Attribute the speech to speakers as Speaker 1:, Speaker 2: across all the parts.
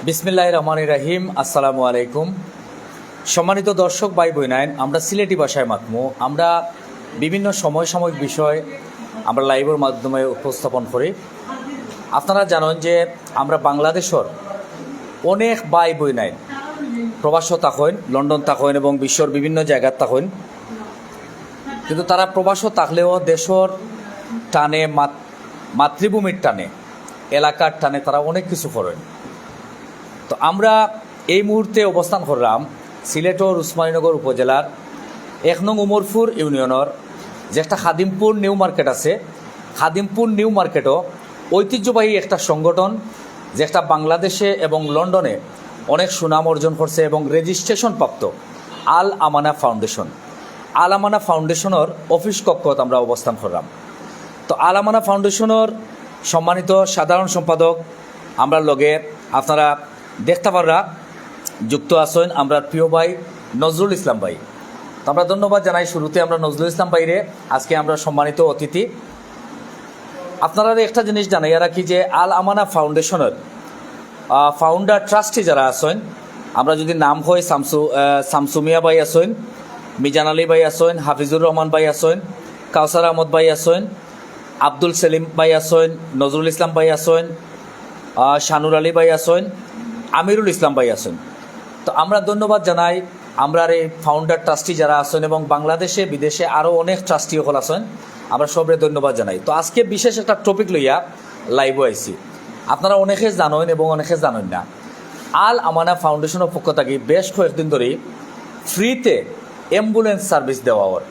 Speaker 1: বিসমিল্লাহির রহমানির রহিম। আসসালামু আলাইকুম। সম্মানিত দর্শক ভাই বোনাইন, আমরা সিলেটি ভাষায় মাতমু। আমরা বিভিন্ন সমসাময়িক বিষয় আমরা লাইভের মাধ্যমে উপস্থাপন করি। আপনারা জানেন যে আমরা বাংলাদেশের অনেক ভাই বোনাইন প্রবাস থাকেন, লন্ডন থাকেন এবং বিশ্বের বিভিন্ন জায়গায় থাকেন, কিন্তু তারা প্রবাস থাকলেও দেশের টানে, মাতৃভূমির টানে, এলাকার টানে তারা অনেক কিছু করেন। তো আমরা এই মুহূর্তে অবস্থান করলাম সিলেটের উসমানীনগর উপজেলার ১ নং উমরপুর ইউনিয়নের যে একটা খাদিমপুর নিউ মার্কেট আছে। খাদিমপুর নিউ মার্কেটও ঐতিহ্যবাহী একটা সংগঠন, যে একটা বাংলাদেশে এবং লন্ডনে অনেক সুনাম অর্জন করছে এবং রেজিস্ট্রেশন প্রাপ্ত আল আমানা ফাউন্ডেশন। আল আমানা ফাউন্ডেশনের অফিস কক্ষত আমরা অবস্থান করলাম। তো আল আমানা ফাউন্ডেশনের সম্মানিত সাধারণ সম্পাদক আমরা লগে আপনারা দেখতে পাররা যুক্ত আছেন আমরা প্রিয় ভাই নজরুল ইসলাম ভাই। তো আমরা ধন্যবাদ জানাই শুরুতে আমরা নজরুল ইসলাম ভাইরে, আজকে আমরা সম্মানিত অতিথি। আপনারা একটা জিনিস জানাই রাখি যে আল আমানা ফাউন্ডেশনের ফাউন্ডার ট্রাস্টি যারা আছেন, আমরা যদি নাম হয় শামসুমিয়া ভাই আছেন, মিজান আলী ভাই আছেন, হাফিজুর রহমান ভাই আছেন, কাউসার আহমদ ভাই আছেন, আব্দুল সেলিম ভাই আছেন, নজরুল ইসলাম ভাই আছেন, শানুর আলী ভাই আছেন, আমিরুল ইসলাম ভাই আছেন। তো আমরা ধন্যবাদ জানাই আমরা এই ফাউন্ডার ট্রাস্টি যারা আছেন এবং বাংলাদেশে বিদেশে আরও অনেক ট্রাস্টি হল আছেন, আমরা সবরে ধন্যবাদ জানাই। তো আজকে বিশেষ একটা টপিক লইয়া লাইভ আইছি। আপনারা অনেকে জানেন এবং অনেকে জানেন না, আল আমানা ফাউন্ডেশনের পক্ষ থেকে বেশ কয়েকদিন ধরেই ফ্রিতে অ্যাম্বুলেন্স সার্ভিস দেওয়া হয়।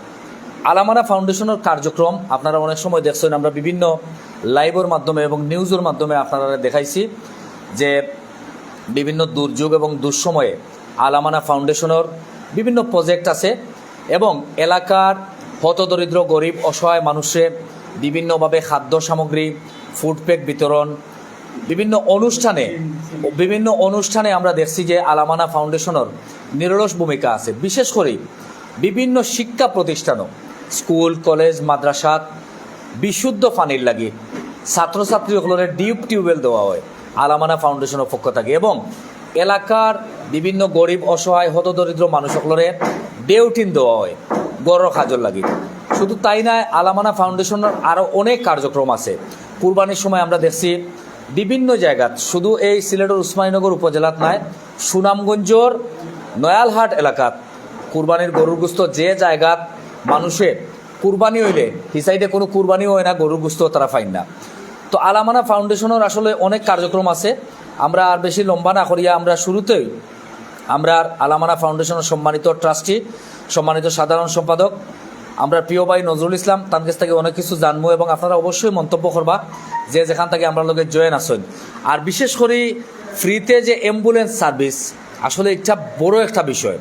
Speaker 1: আল আমানা ফাউন্ডেশনের কার্যক্রম আপনারা অনেক সময় দেখছেন, আমরা বিভিন্ন লাইভের মাধ্যমে এবং নিউজের মাধ্যমে আপনারা দেখাইছি যে বিভিন্ন দুর্যোগ এবং দুঃসময়ে আল আমানা ফাউন্ডেশনের বিভিন্ন প্রজেক্ট আছে এবং এলাকার হতদরিদ্র গরিব অসহায় মানুষের বিভিন্নভাবে খাদ্য সামগ্রী, ফুড প্যাক বিতরণ, বিভিন্ন অনুষ্ঠানে আমরা দেখছি যে আল আমানা ফাউন্ডেশনের নিরলস ভূমিকা আছে। বিশেষ করে বিভিন্ন শিক্ষা প্রতিষ্ঠানও, স্কুল কলেজ মাদ্রাসাত বিশুদ্ধ পানির লাগে ছাত্রছাত্রীগুলোর ডিপ টিউবওয়েল দেওয়া হয় আল আমানা ফাউন্ডেশনের পক্ষ থেকে এবং এলাকার বিভিন্ন গরিব অসহায় হতদরিদ্র মানুষগুলোর ডেউটিন দেওয়া হয় গড় কাজর লাগে। শুধু তাই নয়, আল আমানা ফাউন্ডেশনের আরও অনেক কার্যক্রম আছে। কুরবানির সময় আমরা দেখছি বিভিন্ন জায়গাত, শুধু এই সিলেটের উসমানীনগর উপজেলাত নয়, সুনামগঞ্জর নয়ালহাট এলাকাত কুরবানির গরুর গোস্ত যে জায়গাত মানুষের কুরবানি হইলে হিসাইডে কোনো কুরবানি হয় না, গরুর গোস্ত তারা পায় না। তো আল আমানা ফাউন্ডেশনের আসলে অনেক কার্যক্রম আছে। আমরা আর বেশি লম্বা না করিয়া আমরা শুরুতেই আমরা আল আমানা ফাউন্ডেশনের সম্মানিত ট্রাস্টি, সম্মানিত সাধারণ সম্পাদক আমরা প্রিয় ভাই নজরুল ইসলাম, তার কাছ থেকে অনেক কিছু জানবো এবং আপনারা অবশ্যই মন্তব্য করবা যে যেখান থেকে আমরা লোকের জয়েন আসেন। আর বিশেষ করে ফ্রিতে যে অ্যাম্বুলেন্স সার্ভিস আসলে একটা বড় একটা বিষয়।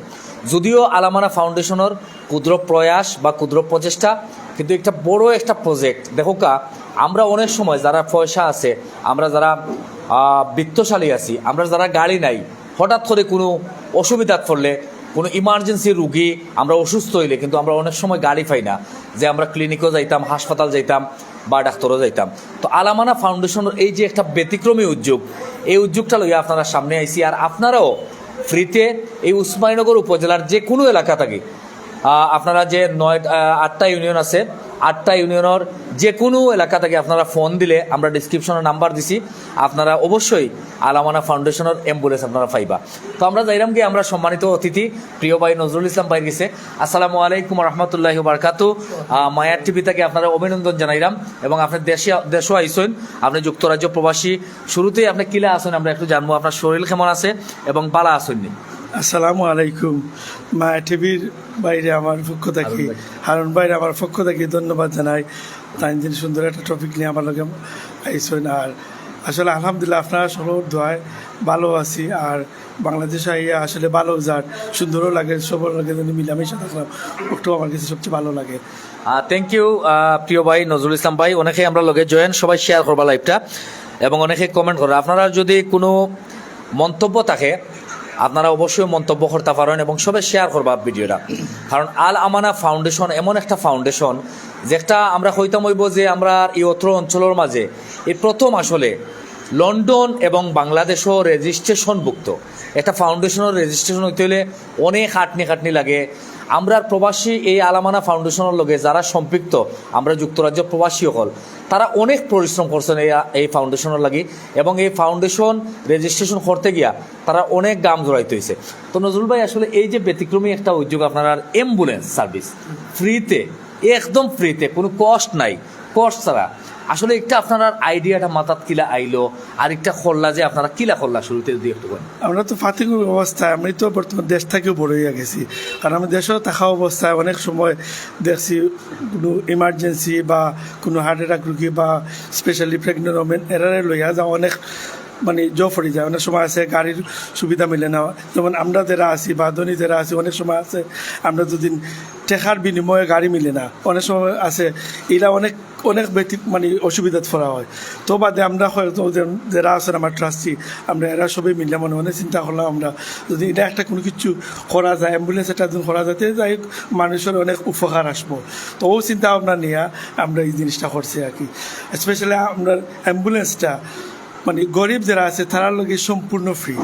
Speaker 1: যদিও আল আমানা ফাউন্ডেশনের ক্ষুদ্র প্রয়াস বা ক্ষুদ্র প্রচেষ্টা, কিন্তু একটা বড় একটা প্রজেক্ট। দেখো কা, আমরা অনেক সময় যারা পয়সা আছে, আমরা যারা বিত্তশালী আছি, আমরা যারা গাড়ি নাই, হঠাৎ করে কোনো অসুবিধা পড়লে, কোনো ইমার্জেন্সি রুগী আমরা অসুস্থ হইলে কিন্তু আমরা অনেক সময় গাড়ি পাই না যে আমরা ক্লিনিকও যাইতাম, হাসপাতাল যাইতাম বা ডাক্তারও যাইতাম। তো আল আমানা ফাউন্ডেশনের এই যে একটা ব্যতিক্রমী উদ্যোগ, এই উদ্যোগটা লইয়া আপনারা সামনে আইসি। আর আপনারাও ফ্রিতে এই উসমানীনগর উপজেলার যে কোনো এলাকা থেকে আপনারা যে 8টা ইউনিয়ন আছে, 8টা ইউনিয়নের যে কোনো এলাকা থেকে আপনারা ফোন দিলে আমরা ডিসক্রিপশনে নাম্বার দিছি, আপনারা অবশ্যই আল আমানা ফাউন্ডেশনের অ্যাম্বুলেন্স আপনারা পাইবা। তো আমরা যাইরাম গিয়ে আমরা সম্মানিত অতিথি প্রিয় ভাই নজরুল ইসলাম ভাই গেছে। আসসালামু আলাইকুম রহমতুল্লাহি বারকাতু। মায়ার টিভি থেকে আপনারা অভিনন্দন জানাইলাম এবং আপনি দেশও আইসেন, আপনি যুক্তরাজ্য প্রবাসী। শুরুতেই আপনি কিলা আসেন আমরা একটু জানবো, আপনার শরীর কেমন আছে এবং বালা আসেননি?
Speaker 2: আসসালামু আলাইকুম। মায়া টিভির বাইরে আমার পক্ষ থেকে, হারুন ভাইয়ের আমার পক্ষ থেকে ধন্যবাদ জানাই। তাই যিনি সুন্দর একটা টপিক নিয়ে আমার লগে আইসেন। আর আসলে আলহামদুলিল্লাহ আপনারা সবার দোয়ায় ভালো আছি। আর বাংলাদেশে আইয়া আসলে ভালো যার সুন্দরও লাগে, সবার লাগে মিলামিশা থাকলাম, ওটাও আমার কাছে সবচেয়ে ভালো লাগে।
Speaker 1: থ্যাংক ইউ প্রিয় ভাই নজরুল ইসলাম ভাই। অনেকে আমরা লগে জয়েন, সবাই শেয়ার করবা লাইভটা এবং অনেকে কমেন্ট করবা। আপনারা যদি কোনো মন্তব্য থাকে আপনারা অবশ্যই মন্তব্য করতে পারেন এবং সবাই শেয়ার করবা ভিডিওটা। কারণ আল আমানা ফাউন্ডেশন এমন একটা ফাউন্ডেশন যেটা আমরা হইতাম হইব যে আমরা এই অত্র অঞ্চলের মাঝে এই প্রথম আসলে লন্ডন এবং বাংলাদেশও রেজিস্ট্রেশনভুক্ত একটা ফাউন্ডেশনের রেজিস্ট্রেশন হইতে হলে অনেক খাটনি লাগে। আমরা প্রবাসী এই আলামানা ফাউন্ডেশনের লগে যারা সম্পৃক্ত, আমরা যুক্তরাজ্য প্রবাসী হল, তারা অনেক পরিশ্রম করছেন এই ফাউন্ডেশনের লাগি, এবং এই ফাউন্ডেশন রেজিস্ট্রেশন করতে গিয়া তারা অনেক গাম জড়াইতে হয়েছে। তো নজরুল ভাই, আসলে এই যে ব্যতিক্রমী একটা উদ্যোগ আপনার অ্যাম্বুলেন্স সার্ভিস ফ্রিতে, একদম ফ্রিতে, কোনো কস্ট নাই, কস্ট ছাড়া, আসলে একটা আপনার আইডিয়াটা মাথাত কিলা আইলো, আর একটা খোল্লা যে আপনারা কিলা খোল্লা শুরুতে যদি একটু বলেন।
Speaker 2: আমরা তো ফাতিগুর অবস্থায়, আমি তো বর্তমান দেশ থেকেও বড় হয়ে গেছি, কারণ আমি দেশেও থাকা অবস্থায় অনেক সময় দেখছি কোনো ইমার্জেন্সি বা কোনো হার্ট অ্যাটাক রুগী বা স্পেশালি প্রেগনেন্ট ওমেন এরারে লইয়া যাওয়া অনেক মানে পড়ে যায়। অনেক সময় আছে গাড়ির সুবিধা মিলে না, যেমন আমরা যারা আছি বা ধনী যারা আছি, অনেক সময় আছে আমরা যদি টেকার বিনিময়ে গাড়ি মিলে না, অনেক সময় আছে এরা অনেক মানে অসুবিধাত পড়া হয়। তো বাদে আমরা হয়তো যারা আছেন আমার ট্রাস্টি, আমরা এরা সবাই মিলে মনে মনে চিন্তা করলাম, আমরা যদি এটা একটা কোনো কিছু করা যায়, অ্যাম্বুলেন্স একটা যদি করা যাতে যাই মানুষের অনেক উপকার আসবো। তো ও চিন্তা ভাবনা নিয়ে আমরা এই জিনিসটা করছি আর কি। স্পেশালি আমরা অ্যাম্বুলেন্সটা মানে গরিব যারা আছে তারা লগে সম্পূর্ণ ফ্রি,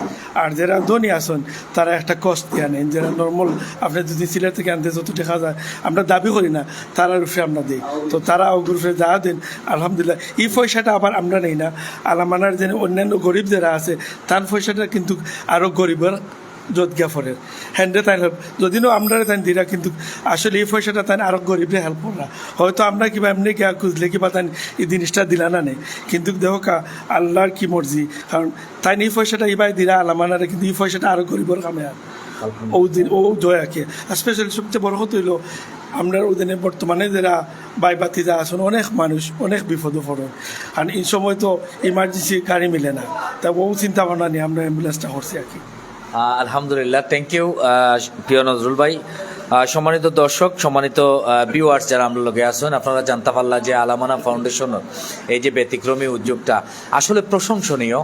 Speaker 2: আর যারা ধনী আছেন তারা একটা কস্ট দিয়ে নেন। যারা নর্মাল আপনি যদি সিলেট থেকে আনতে যত দেখা যায়, আমরা দাবি করি না, তারা রূপে আমরা দিই। তো তারা ও গ্রুপে যা দেন আলহামদুলিল্লাহ, এই পয়সাটা আবার আমরা নেই না, আলামানার যে অন্যান্য গরিব যারা আছে তার পয়সাটা কিন্তু আরও গরিবের যজ্ঞা ফরের হ্যান্ডে তাই যদিও আমরা তাই দিরা, কিন্তু আসলে এই পয়সাটা তাই আরও গরিবরে হেল্প করা। হয়তো আমরা কিবা এমনি কে খুঁজলে কিবা তাই এই জিনিসটা দিলা না নেই, কিন্তু দেখো আল্লাহর কি মর্জি, কারণ তাই এই পয়সাটা এবার দিরা আলামানারে, কিন্তু এই পয়সাটা আরও গরিবের কামে আর ও দিন ও দয়াকে। স্পেশালি সবচেয়ে বড় কথা হইলো আমরা ওদিনে বর্তমানে যারা বাইবাতি যা আসুন অনেক মানুষ অনেক বিপদে পড়েন, আর এই সময় তো ইমার্জেন্সি গাড়ি মিলে না, তা ও চিন্তা ভাবনা নিয়ে আমরা অ্যাম্বুলেন্সটা করছি আর কি।
Speaker 1: আলহামদুলিল্লাহ, থ্যাংক ইউ প্রিয় নজরুল ভাই। সম্মানিত দর্শক, সম্মানিত ভিউয়ার্স যারা আমরা লোকে আসেন, আপনারা জানতে পারলা যে আলামানা ফাউন্ডেশনের এই যে ব্যতিক্রমী উদ্যোগটা আসলে প্রশংসনীয়,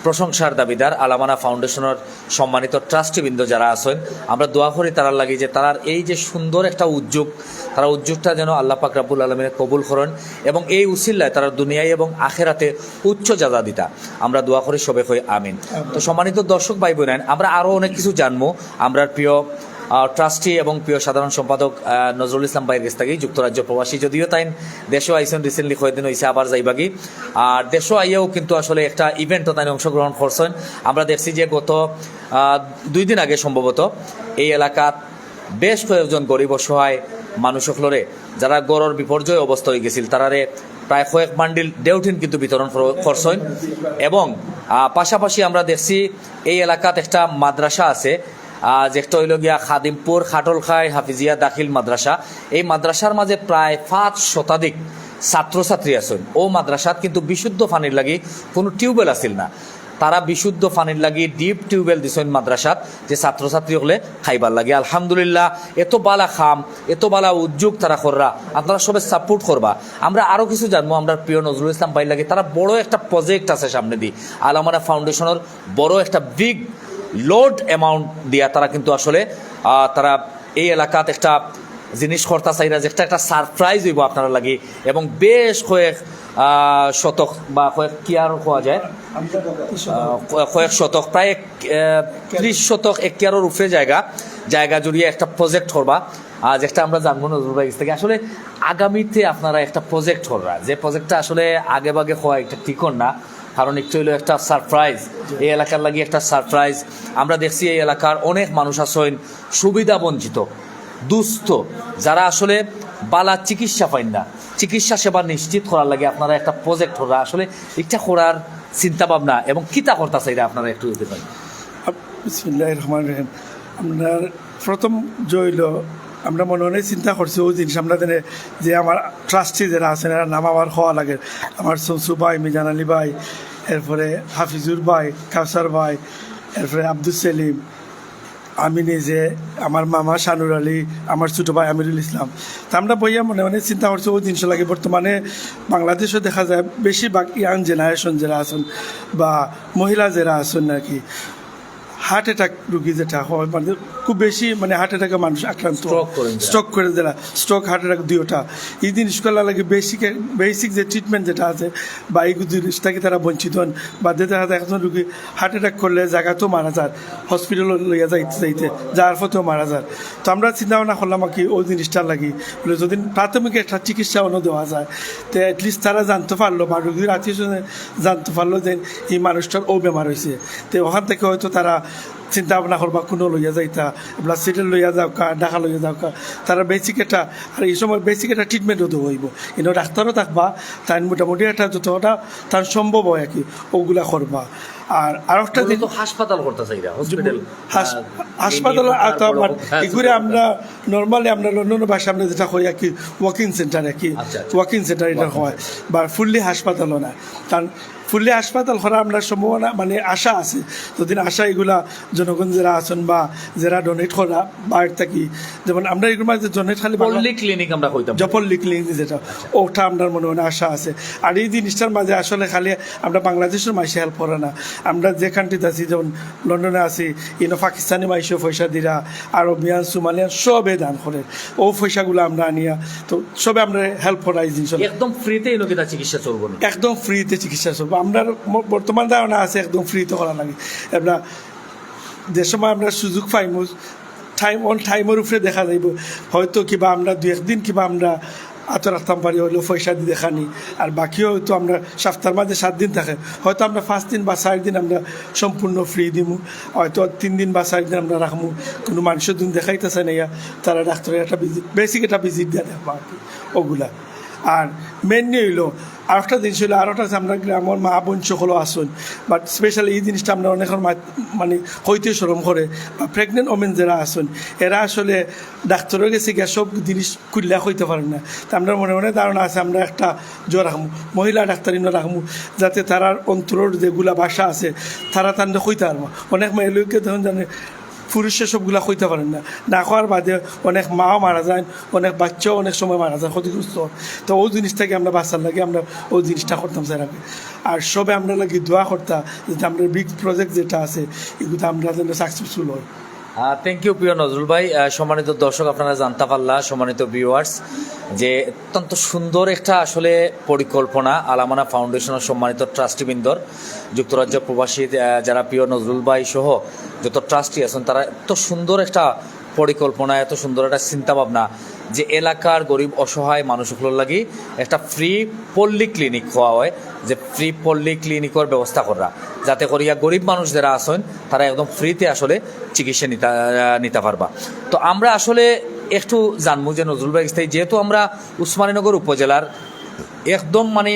Speaker 1: প্রশংসার দাবিদার আলামানা ফাউন্ডেশনের সম্মানিত ট্রাস্টিবৃন্দ যারা আছেন। আমরা দোয়া করি তারার লাগি যে তারার এই যে সুন্দর একটা উদ্যোগ, তারা উদ্যোগটা যেন আল্লাহ পাক রাব্বুল আলামিন কবুল করেন, এবং এই উসিল্লায় তারা দুনিয়ায় এবং আখেরাতে উচ্চ জাযা দিতা। আমরা দোয়া করি সবে হয়ে আমিন। তো সম্মানিত দর্শক ভাই বোনেন, আমরা আরও অনেক কিছু জানবো আমরা প্রিয় ট্রাস্টি এবং প্রিয় সাধারণ সম্পাদক নজরুল ইসলাম ভাইয়ের কাছ থেকেই। যুক্তরাজ্য প্রবাসী, যদিও তাই দেশও আইসেন রিসেন্টলি কয়েকদিন হয়েছে, আবার যাইবাগি। আর দেশও আইয়াও কিন্তু আসলে একটা ইভেন্টও তাই অংশগ্রহণ করছেন। আমরা দেখছি যে গত 2 দিন আগে সম্ভবত এই এলাকাত বেশ কয়েকজন গরিব অসহায় মানুষ সকলরে যারা গড়ের বিপর্যয় অবস্থা হয়ে গেছিল, তারারে প্রায় কয়েক বান্ডিল ডেউটিন কিন্তু বিতরণ করছেন। এবং পাশাপাশি আমরা দেখছি এই এলাকাত একটা মাদ্রাসা আছে, যেটা হইল গিয়া খাদিমপুর খাটলখাই হাফিজিয়া দাখিল মাদ্রাসা। এই মাদ্রাসার মাঝে প্রায় 5 শতাধিক ছাত্রছাত্রী আছেন। ও মাদ্রাসাত কিন্তু বিশুদ্ধ পানির লাগি কোনো টিউবওয়েল আসিল না, তারা বিশুদ্ধ পানির লাগি ডিপ টিউবওয়েল দিছেন মাদ্রাসাত, যে ছাত্রছাত্রী হলে খাইবার লাগে। আলহামদুলিল্লাহ, এত বালা খাম, এত বালা উদ্যোগ তারা কররা, আপনারা সবে সাপোর্ট করবা। আমরা আরও কিছু জানবো আমরা প্রিয় নজরুল ইসলাম ভাই লাগে। তারা বড় একটা প্রজেক্ট আছে সামনে দিয়ে, আলামানা ফাউন্ডেশনের বড় একটা বিগ লোড অ্যামাউন্ট দিয়া তারা কিন্তু আসলে তারা এই এলাকাত একটা জিনিস করতে চাইরা, যে একটা সারপ্রাইজ হইব আপনারা লাগি। এবং বেশ কয়েক শতক বা কয়েক কি আর কোয়া যায়, কয়েক শতক, প্রায় 30 শতক এক্টিয়ারের উপরে জায়গা জুড়িয়ে একটা প্রজেক্ট করবা, যেটা আমরা জানবো নজরুল ভাই থেকে। আসলে আগামীতে আপনারা একটা প্রজেক্ট করবা, যে প্রজেক্টটা আসলে আগে বাগে হওয়া একটা ঠিকর না, কারণ একটু হইলো একটা সারপ্রাইজ, এই এলাকার লাগি একটা সারপ্রাইজ। আমরা দেখছি এই এলাকার অনেক মানুষ আছেন সুবিধা বঞ্চিত, দুস্থ, যারা আসলে বালা চিকিৎসা পাইন না, চিকিৎসা সেবা নিশ্চিত করার লাগে আপনারা একটা প্রজেক্ট করা, আসলে এটা করার চিন্তা ভাবনা এবং কিতা করতে চাইরা আপনারা একটু দিতে পারেন।
Speaker 2: বিসমিল্লাহির রহমানির রহিম। আমরা প্রথম জইল আমরা মনে মনে চিন্তা করছি ওই জিনিস আমরা জানি যে আমার ট্রাস্টি যারা আছেন এরা নাম আমার হওয়া লাগে, আমার শমসু ভাই, মিজান আলী ভাই, এরপরে হাফিজুর ভাই, কাউসার ভাই, এরপরে আব্দুল সেলিম, আমি নিজে, আমার মামা শানুর আলী, আমার ছোটো ভাই আমিরুল ইসলাম। তা আমরা বইয়া মনে মনে চিন্তা করছি ওই জিনিস লাগে। বর্তমানে বাংলাদেশও দেখা যায় বেশিরভাগ ইয়াং জেনারেশন যারা আছেন বা মহিলা যারা আছেন নাকি হার্ট অ্যাটাক রুগী যেটা হয় মানে খুব বেশি মানে হার্ট অ্যাটাকে মানুষ আক্রান্ত
Speaker 1: Stroke করে দেয়।
Speaker 2: স্ট্রোক করে দেয়, স্ট্রোক হার্ট অ্যাটাক দুইটা এই জিনিসগুলো লাগে বেসিক যে ট্রিটমেন্ট যেটা আছে বা এই জিনিসটাকে তারা বঞ্চিত হন বা দেখা যায় একজন রুগী হার্ট অ্যাটাক করলে জায়গাতেও মারা যায়, হসপিটাল লইয়া যাইতে যাইতে যার ফতেও মারা যায়। তো আমরা চিন্তা ভাবনা করলাম কি ওই জিনিসটা লাগি বলে যদি প্রাথমিক একটা চিকিৎসা অন্য দেওয়া যায় তো অ্যাটলিস্ট তারা জানতে পারলো বা রুগীর আত্মীয় স্বজন জানতে পারলো যে এই মানুষটার ও বেমার হয়েছে। তো ওখান থেকে হয়তো তারা চিন্তা ভাবনা করবা কোনো লইয়া যাইতা ব্লাড সিটেল লইয়া যাও কা ঢাকা লইয়া যাও কা তারা বেসিক একটা আর এই সময় বেসিক একটা ট্রিটমেন্টও দেওয়া হইব কিন্তু ডাক্তারও থাকবা তাই মোটামুটি একটা যতটা তার সম্ভব হয় আর কি ওগুলা করবা। আর একটা দিন
Speaker 1: তো হাসপাতাল করতে চাই হসপিটাল
Speaker 2: হাসপাতাল এগুলো আমরা নর্মালি আমরা লন্ডনের ভাষা আমরা যেটা করি আর কি ওয়াকিং সেন্টার আর কি
Speaker 1: আচ্ছা, আচ্ছা।
Speaker 2: ওয়াকিং সেন্টার এটা হয় বা ফুললি হাসপাতালও না, কারণ ফুললি হাসপাতাল করা আমরা সম্ভাবনা মানে আশা আছে যদি আশা এগুলা জনগণ যারা আছেন বা যারা ডোনেট করা বাইরে থাকি যেমন আমরা এগুলো মাঝে ডোনেট খালি
Speaker 1: পল্লী ক্লিনিক আমরা কইতাম
Speaker 2: জপল্লি ক্লিনিক যেটা ওটা আপনার মনে মনে আশা আছে। আর এই জিনিসটার মাঝে আসলে খালি আমরা বাংলাদেশের মাইসে হেল্প করে না, আমরা যে কান্ট্রিতে আছি যেমন লন্ডনে আছি ইনো পাকিস্তানি মাইসেও পয়সা দিরা আরবিয়ান সোমালিয়ান সবে দান করে ও পয়সাগুলো আমরা আনিয়া তো সবে আমরা হেল্প করা এই জিনিস
Speaker 1: একদম ফ্রিতে এনকিতা চিকিৎসা চলবো না
Speaker 2: একদম ফ্রিতে চিকিৎসা চলবো। আমরা বর্তমান ধারণা আছে একদম ফ্রিতে করা লাগে। আমরা যে সময় আমরা সুযোগ পাইমু টাইমের উপরে দেখা যাইব হয়তো কিবা আমরা দু একদিন কিবা আমরা আতর রাখতাম পারি হইলেও পয়সা দিয়ে দেখানি আর বাকিও হয়তো আমরা সপ্তাহের মাঝে 7 দিন থাকে হয়তো আমরা 5 দিন বা 4 দিন আমরা সম্পূর্ণ ফ্রি দিমু, হয়তো 3 দিন বা 4 দিন আমরা রাখবো কোনো মানুষের দিন দেখাইতেছে না তারা ডাক্তারের একটা ভিজিট বেসিক একটা ভিজিট দিয়ে দেখবো আর কি ওগুলা। আর মেনলি হইলো আর একটা জিনিস হইলো আর একটা আমরা গ্রামের মা বোন সকলও আসুন বাট স্পেশালি এই জিনিসটা আমরা অনেকের মানে হইতে সরম করে বা প্রেগনেন্ট ওমেন যারা আসুন এরা আসলে ডাক্তারের কাছে গিয়ে সব জিনিস খুললে হইতে পারেন না। তা আমরা মনে মনে ধারণা আছে আমরা একটা জোর রাখবো মহিলা ডাক্তারিনও রাখবো যাতে তারার অন্তরের যেগুলা ভাষা আছে তারা তাদের হইতে পারবো। অনেক মেয়েলোককে তখন জানে পুরুষের সবগুলা হইতে পারেন না, না খাওয়ার বাদে অনেক মাও মারা যায়, অনেক বাচ্চাও অনেক সময় মারা যায় ক্ষতিগ্রস্ত। তো ওই জিনিসটাকে আমরা বাঁচার লাগে আমরা ওই জিনিসটা করতাম স্যার আগে। আর সবে আমরা লাগে দোয়া করতাম যাতে আমরা বিগ প্রজেক্ট যেটা আছে এগুলো আমরা যেন সাকসেসফুল হয়।
Speaker 1: থ্যাংক ইউ প্রিয় নজরুল ভাই। সম্মানিত দর্শক আপনারা জানতে পারলা, সম্মানিত ভিউয়ার্স, যে অত্যন্ত সুন্দর একটা আসলে পরিকল্পনা আলামানা ফাউন্ডেশনের সম্মানিত ট্রাস্টিবৃন্দর যুক্তরাজ্য প্রবাসী যারা প্রিয় নজরুল ভাই সহ যত ট্রাস্টি আছেন তারা এত সুন্দর একটা পরিকল্পনা এত সুন্দর একটা চিন্তাভাবনা যে এলাকার গরিব অসহায় মানুষগুলোর লাগি একটা ফ্রি পল্লী ক্লিনিক হওয়া হয়, যে ফ্রি পল্লী ক্লিনিকের ব্যবস্থা করা যাতে করিয়া গরিব মানুষ যারা আছেন তারা একদম ফ্রিতে আসলে চিকিৎসা নিতে পারবা। তো আমরা আসলে একটু জানবো যে নজরুল ভাই যেহেতু আমরা উসমানীনগর উপজেলার একদম মানে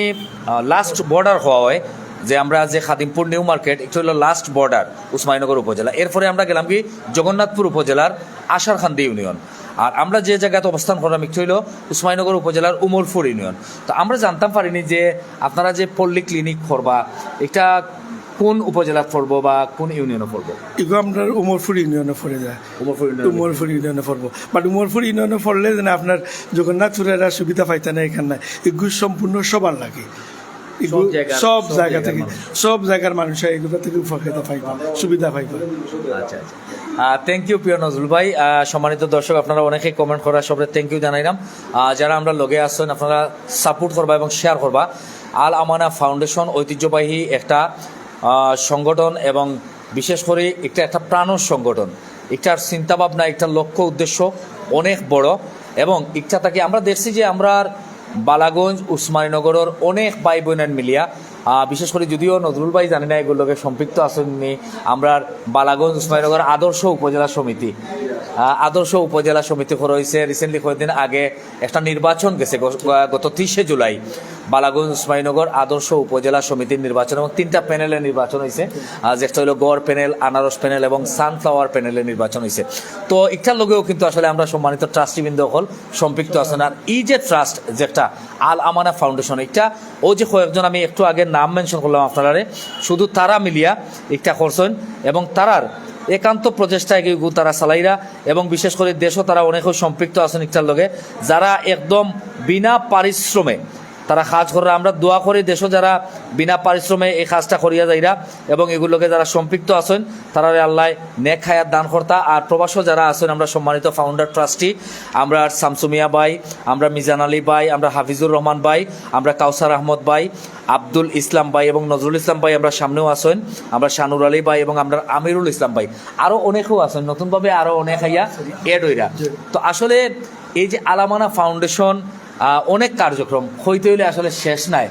Speaker 1: লাস্ট বর্ডার হওয়া হয়, যে আমরা যে খাদিমপুর নিউ মার্কেট একটু হলো লাস্ট বর্ডার উসমানীনগর উপজেলা, এরপরে আমরা গেলাম কি জগন্নাথপুর উপজেলার আশারখান্দি ইউনিয়ন, আর আমরা যে জায়গাতে অবস্থান করলাম একটু হইল উসমানীনগর উপজেলার উমরপুর ইউনিয়ন। তো আমরা জানতাম পারিনি যে আপনারা যে পল্লী ক্লিনিক করবা এটা কোন উপজেলা পড়বো বা কোন ইউনিয়নে পড়বো?
Speaker 2: এগুলো আমরা উমরপুর ইউনিয়নে পড়ে যায়, উমরপুর ইউনিয়নে পড়বো। বাট উমরপুর ইউনিয়নে পড়লে যেন আপনার জগন্নাথপুরের সুবিধা পাইতে না এখানে নাই, এগুলো সম্পূর্ণ সবার লাগে, সব জায়গা থেকে সব জায়গার মানুষ এগুলো থেকে উপকারিতা পাইবা সুবিধা পাইবা।
Speaker 1: আচ্ছা আচ্ছা, থ্যাংক ইউ প্রিয় নজরুল ভাই। সম্মানিত দর্শক আপনারা অনেকেই কমেন্ট করা সবাই থ্যাংক ইউ জানাইলাম। যারা আমরা লগে আসছেন আপনারা সাপোর্ট করবা এবং শেয়ার করবা। আল আমানা ফাউন্ডেশন ঐতিহ্যবাহী একটা সংগঠন এবং বিশেষ করে একটা প্রাণর সংগঠন, একটার চিন্তাভাবনা একটা লক্ষ্য উদ্দেশ্য অনেক বড় এবং ইচ্ছা থাকে আমরা দেখছি যে আমরা বালাগঞ্জ উসমানীনগরের অনেক ভাই বোনের মিলিয়া বিশেষ করে যদিও নজরুল ভাই জানি না এগুলোকে সম্পৃক্ত আসেননি আমরা বালাগঞ্জ উসমানীনগর আদর্শ উপজেলা সমিতি করা হয়েছে। রিসেন্টলি কয়েকদিন আগে একটা নির্বাচন গেছে গত 30শে জুলাই বালাগঞ্জ উসমানীনগর আদর্শ উপজেলা সমিতির নির্বাচন এবং 3টা প্যানেলের নির্বাচন হয়েছে, যেটা হলো গড় প্যানেল, আনারস প্যানেল এবং সানফ্লাওয়ার প্যানেলের নির্বাচন হয়েছে। তো একটার লগেও কিন্তু আসলে আমরা সম্মানিত ট্রাস্টিবৃন্দ হল সম্পৃক্ত আছেন। আর এই যে ট্রাস্ট যেটা আল আমানা ফাউন্ডেশন এটা ও যে কয়েকজন আমি একটু আগে নাম মেনশন করলাম আপনারা শুধু তারা মিলিয়া একটা করছেন এবং তারার একান্ত প্রচেষ্টায় তারা চালাইরা এবং বিশেষ করে দেশও তারা অনেকেও সম্পৃক্ত আছেন ইকটার লগে যারা একদম বিনা পারিশ্রমে তারা কাজ করে। আমরা দোয়া করি দেশও যারা বিনা পারিশ্রমে এই কাজটা করিয়া যাইরা এবং এগুলোকে যারা সম্পৃক্ত আছেন তারা আল্লাহ নেক হায়াত দান কর্তা। আর প্রবাসও যারা আছেন আমরা সম্মানিত ফাউন্ডার ট্রাস্টি, আমরা শামসুমিয়া ভাই, আমরা মিজান আলী ভাই, আমরা হাফিজুর রহমান ভাই, আমরা কাউসার আহমদ ভাই, আব্দুল ইসলাম ভাই এবং নজরুল ইসলাম ভাই আমরা সামনেও আছেন, আমরা শানুর আলী ভাই এবং আমরা আমিরুল ইসলাম ভাই, আরও অনেকেও আছেন নতুনভাবে, আরও অনেক হাইয়া এড হইরা। তো আসলে এই যে আলামানা ফাউন্ডেশন অনেক কার্যক্রম হইতে হইলে আসলে শেষ নাই,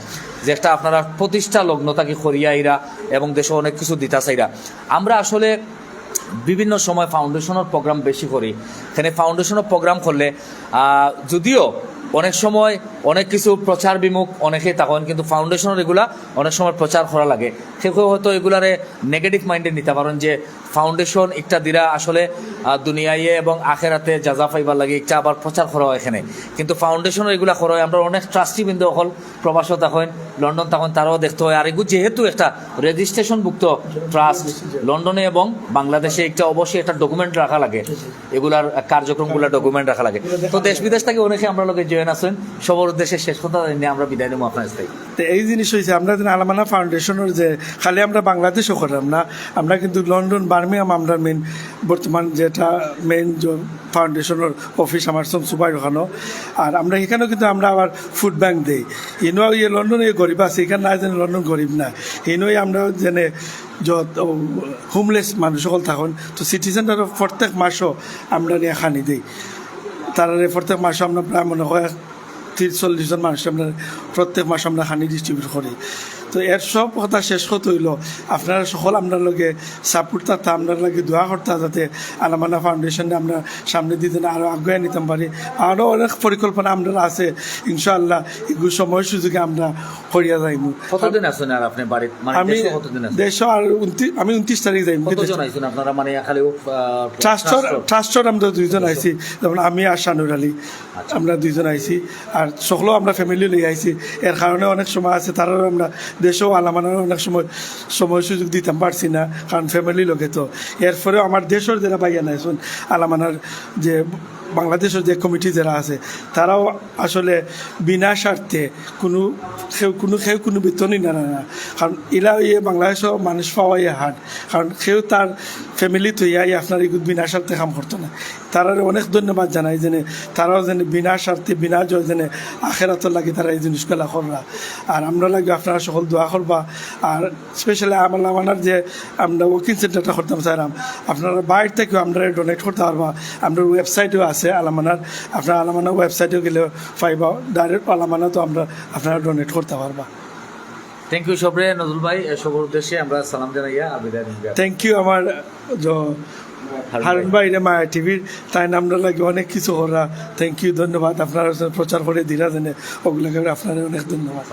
Speaker 1: যে একটা আপনারা প্রতিষ্ঠা লগ্নতাকে করিয়াইরা এবং দেশে অনেক কিছু দিতা চাইরা। আমরা আসলে বিভিন্ন সময় ফাউন্ডেশনের প্রোগ্রাম বেশি করি। এখানে ফাউন্ডেশনের প্রোগ্রাম করলে যদিও অনেক সময় অনেক কিছু প্রচার বিমুখ অনেকেই তখন, কিন্তু ফাউন্ডেশনের এগুলা অনেক সময় প্রচার করা লাগে। কেউ হয়তো এগুলারে নেগেটিভ মাইন্ডে নিতে পারেন যে ফাউন্ডেশন একটা দিরা আসলে দুনিয়ায় এবং আখেরাতে যাজা পাইবার লাগে একটা আবার প্রচার করা হয় এখানে, কিন্তু ফাউন্ডেশনের এগুলা করা হয়। আমরা অনেক ট্রাস্টিবৃন্দ অকল প্রবাসও তখন লন্ডন তখন তারাও দেখতে হয়। আর এগুলো যেহেতু একটা রেজিস্ট্রেশনভুক্ত ট্রাস্ট লন্ডনে এবং বাংলাদেশে একটা অবশ্যই একটা ডকুমেন্ট রাখা লাগে, এগুলার কার্যক্রমগুলো ডকুমেন্ট রাখা লাগে। তো দেশ বিদেশ থেকে অনেকে আমরা লোকে জয়েন আছেন। সবার উদ্দেশ্যে শেষ কথা নিয়ে আমরা বিদায় নেবো আপনার কাছ থেকে।
Speaker 2: তো এই জিনিস হয়েছে আমরা যেন আলামানা ফাউন্ডেশনের যে খালি আমরা বাংলাদেশও করলাম না, আমরা কিন্তু লন্ডন বার্মিংহাম আমরা মেন বর্তমান যেটা মেন ফাউন্ডেশনের অফিস আমার সুবাই ওখানো। আর আমরা এখানেও কিন্তু আমরা আবার ফুড ব্যাংক দিই। ইনো ইয়ে লন্ডনে গরিব আছে, এখানে না যেন লন্ডন গরিব না, ইনোই আমরা যেন যত হোমলেস মানুষ সকল থাকুন। তো সিটি সেন্টারের প্রত্যেক মাসও আমরা নিয়ে খানি দিই। তারা প্রত্যেক মাসে আমরা প্রায় মনে হয় 30-40 জন মানুষ আমরা প্রত্যেক মাসে আমরা খানি ডিস্ট্রিবিউট করি। তো এর সব কথা শেষ কথা হইল আপনারা সকল আপনার লগে সাপোর্ট থাকতে আপনার লাগে দোয়া করতে, যাতে আলামানা ফাউন্ডেশনে আমরা সামনে দিতে না আরও আগ্রহ নিতে পারি। আরও অনেক পরিকল্পনা আমরা আছে, ইনশাআল্লাহ এগুলো সময় সুযোগে আমরা করিয়া যাইব।
Speaker 1: কতদিন আছেন আর আপনি বাড়িতে?
Speaker 2: আমি দেশ আর আমি 29 তারিখ যাইব।
Speaker 1: কতজন আইছেন আপনারা? মানে খালি
Speaker 2: ট্রাস্টর আমরা 2 জন আইছি, যেমন আমি আর শানুর আলী আমরা 2 জন আইছি। আর সকলেও আমরা ফ্যামিলি লই আইছি। এর কারণে অনেক সময় আছে তারাও আমরা দেশেও আলামানার অনেক সময় সুযোগ দিতাম পারছি না, কারণ ফ্যামিলি লোকে। তো এরপরেও আমার দেশের যারা বাইয়া নাই শুন আলামানার যে বাংলাদেশের যে কমিটি যারা আছে তারাও আসলে বিনা স্বার্থে কোনো বেতনই না না, কারণ এরা ইয়ে বাংলাদেশও মানুষ পাওয়াই হাট, কারণ কেউ তার ফ্যামিলি তো ইয়াই আপনার এগুলো বিনা স্বার্থে কাম করতো না। তারা অনেক ধন্যবাদ জানাই যেন তারাও যেন বিনা স্বার্থে বিনা জয় যেন আখেরাতর লাগে তারা এই জিনিসগুলা কররা। আর আমরা লাগে আপনারা সকল দোয়া করবা। আর স্পেশালি আমার যে আমরা ওয়াকিং সেন্টারটা করতাম চাইলাম, আপনারা বাইরে থেকেও আমরা ডোনেট করতে পারবা। আমরা ওয়েবসাইটেও আছে আলামানার, আপনার আলামানা ওয়েবসাইটেও গেলে পাইবা, ডাইরেক্ট আলামানা তো আমরা আপনারা ডোনেট করতে পারবা।
Speaker 1: থ্যাংক ইউ সবরে নজরুল ভাই, সবার উদ্দেশ্যে আমরা সালাম জানাইয়া আর বিদায় নিব।
Speaker 2: থ্যাংক ইউ আমার হারুন ভাই মায়া টিভির, তাই আমরা লাগে অনেক কিছু করা। থ্যাংক ইউ, ধন্যবাদ। আপনারা প্রচার করে দিলা জেনে ওগুলোকে আপনারা অনেক ধন্যবাদ।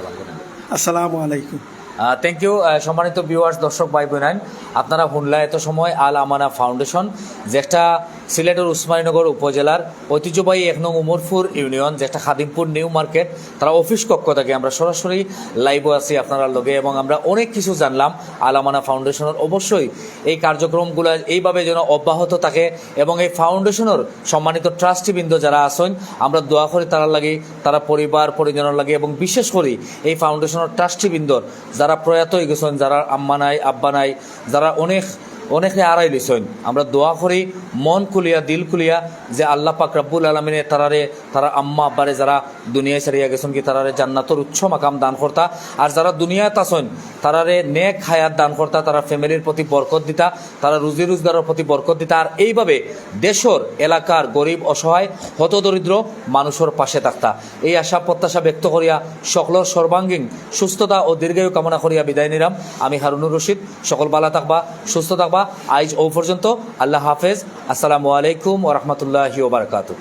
Speaker 2: আসসালামু আলাইকুম।
Speaker 1: Thank you. সম্মানিত ভিউয়ার্স, দর্শক ভাই বোন, আপনারা শুনলা এত সময় আল আমানা ফাউন্ডেশন, যেটা সিলেটের উসমানীনগর উপজেলার ঐতিহ্যবাহী 1 নং উমরপুর ইউনিয়ন, যেটা খাদিমপুর নিউ মার্কেট, তারা অফিস কক্ষ থেকে আমরা সরাসরি লাইভও আছি আপনার লগে এবং আমরা অনেক কিছু জানলাম আল আমানা ফাউন্ডেশনের। অবশ্যই এই কার্যক্রমগুলো এইভাবে যেন অব্যাহত থাকে এবং এই ফাউন্ডেশনের সম্মানিত ট্রাস্টিবৃন্দ যারা আছেন আমরা দোয়া করি তারা লাগে, তারা পরিবার পরিজনের লাগে এবং বিশেষ করে এই ফাউন্ডেশনের ট্রাস্টিবৃন্দর যারা প্রয়াত হয়ে গেছেন, যারা আম্মা নাই আব্বা নাই, যারা অনেকে আড়াই লিছেন, আমরা দোয়া করি মন খুলিয়া দিল খুলিয়া যে আল্লাহ পাক রব্বুল আলমিনে তারা আম্মা আব্বারে যারা দুনিয়ায় ছাড়িয়া গেছেন কি তারারে জান্নাতর উচ্চ মাকাম দান করতা, আর যারা দুনিয়াতে আছেন তারারে নেক হায়াত দান করতা, তারা ফ্যামিলির প্রতি বরকত দিতা, তারা রুজি রোজগারের প্রতি বরকত দিতা, আর এইভাবে দেশের এলাকার গরিব অসহায় হতদরিদ্র মানুষের পাশে থাকতা। এই আশা প্রত্যাশা ব্যক্ত করিয়া সকলের সর্বাঙ্গীন সুস্থতা ও দীর্ঘায়ু কামনা করিয়া বিদায় নিলাম। আমি হারুনুর রশিদ। সকল ভালো থাকবা, সুস্থ থাকবা। আজ ও পর্যন্ত। আল্লাহ হাফেজ। আসসালামু আলাইকুম ওয়া রাহমাতুল্লাহি ওয়া বারাকাতুহু।